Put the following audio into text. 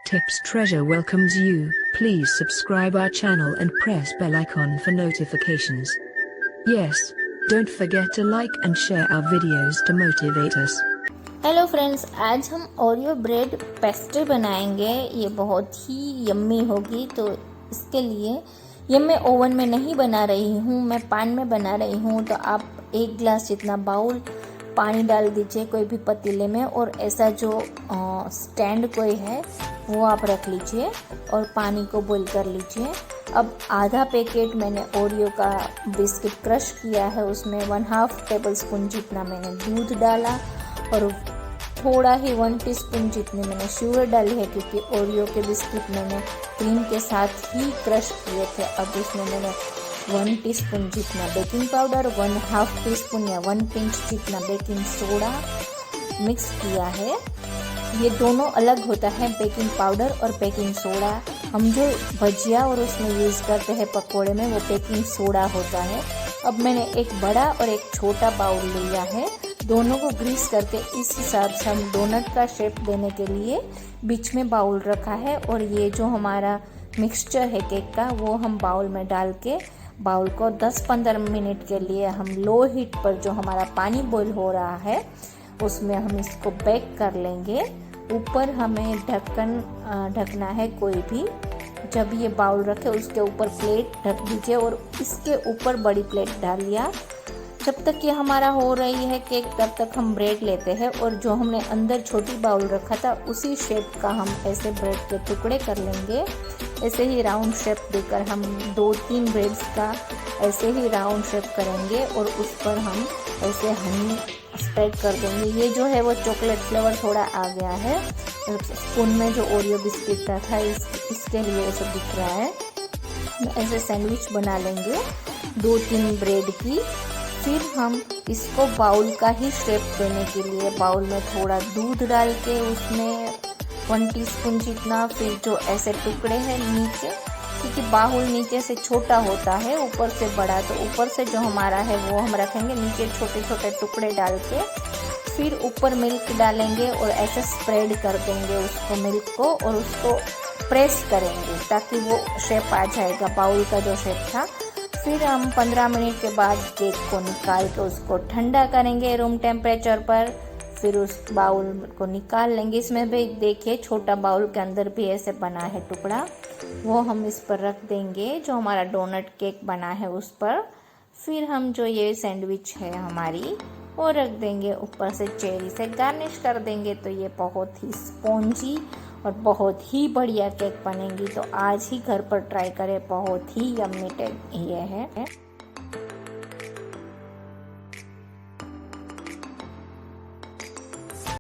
Tips Treasure welcomes you. Please subscribe our channel and press bell icon for notifications. Yes, don't forget to like and share our videos to motivate us. Hello friends, आज हम Oreo bread pastry बनाएंगे। ये बहुत ही yummy होगी। तो इसके लिए ये मैं ओवन में नहीं बना रही हूँ, मैं पैन में बना रही हूँ। तो आप 1 गिलास जितना बाउल पानी डाल दीजिए कोई भी पतीले में, और ऐसा जो स्टैंड कोई है वो आप रख लीजिए और पानी को बॉईल कर लीजिए। अब आधा पैकेट मैंने ओरियो का बिस्किट क्रश किया है, उसमें 1/2 टेबलस्पून जितना मैंने दूध डाला और थोड़ा ही 1 टीस्पून जितनी मैंने शुगर डाली है, क्योंकि ओरियो के बिस्किट मैंने क्रीम के साथ ही क्रश किए थे। अब उसमें मैंने 1 टीस्पून जितना बेकिंग पाउडर, 1/2 टीस्पून या 1 पिंच जितना बेकिंग सोडा मिक्स किया है। ये दोनों अलग होता है, बेकिंग पाउडर और बेकिंग सोडा। हम जो भजिया और उसमें यूज़ करते हैं पकोड़े में, वो बेकिंग सोडा होता है। अब मैंने एक बड़ा और एक छोटा बाउल लिया है, दोनों को ग्रीस करके इस हिसाब से हम डोनट का शेप देने के लिए बीच में बाउल रखा है। और ये जो हमारा मिक्सचर है केक का, वो हम बाउल में डाल के बाउल को 10-15 मिनट के लिए हम लो हीट पर, जो हमारा पानी बॉईल हो रहा है उसमें हम इसको बेक कर लेंगे। ऊपर हमें ढकना है कोई भी, जब ये बाउल रखे उसके ऊपर प्लेट ढक दीजिए और इसके ऊपर बड़ी प्लेट डाल लिया। जब तक ये हमारा हो रही है केक, तब तक हम ब्रेड लेते हैं और जो हमने अंदर छोटी बाउल रखा था उसी शेप का हम ऐसे ब्रेड के टुकड़े कर लेंगे। ऐसे ही राउंड शेप देकर हम 2-3 ब्रेड्स का ऐसे ही राउंड शेप करेंगे और उस पर हम ऐसे हनी स्प्रेड कर देंगे। ये जो है वो चॉकलेट फ्लेवर थोड़ा आ गया है स्पून में, जो ओरियो बिस्किट का था इसके लिए ऐसे दिख रहा है। ऐसे सैंडविच बना लेंगे 2-3 ब्रेड की। फिर हम इसको बाउल का ही शेप देने के लिए बाउल में थोड़ा दूध डाल के उसमें 1 टीस्पून जितना, फिर जो ऐसे टुकड़े हैं नीचे, क्योंकि बाउल नीचे से छोटा होता है ऊपर से बड़ा, तो ऊपर से जो हमारा है वो हम रखेंगे, नीचे छोटे छोटे टुकड़े डाल के फिर ऊपर मिल्क डालेंगे और ऐसे स्प्रेड कर देंगे उसको मिल्क को, और उसको प्रेस करेंगे ताकि वो शेप आ जाएगा बाउल का जो शेप था। फिर हम 15 मिनट के बाद केक को निकाल के उसको ठंडा करेंगे रूम टेम्परेचर पर। फिर उस बाउल को निकाल लेंगे। इसमें भी देखिए छोटा बाउल के अंदर भी ऐसे बना है टुकड़ा, वो हम इस पर रख देंगे जो हमारा डोनट केक बना है उस पर। फिर हम जो ये सैंडविच है हमारी वो रख देंगे, ऊपर से चेरी से गार्निश कर देंगे। तो ये बहुत ही स्पॉन्जी और बहुत ही बढ़िया केक बनेगी। तो आज ही घर पर ट्राई करें, बहुत ही यम्मी केक ये है।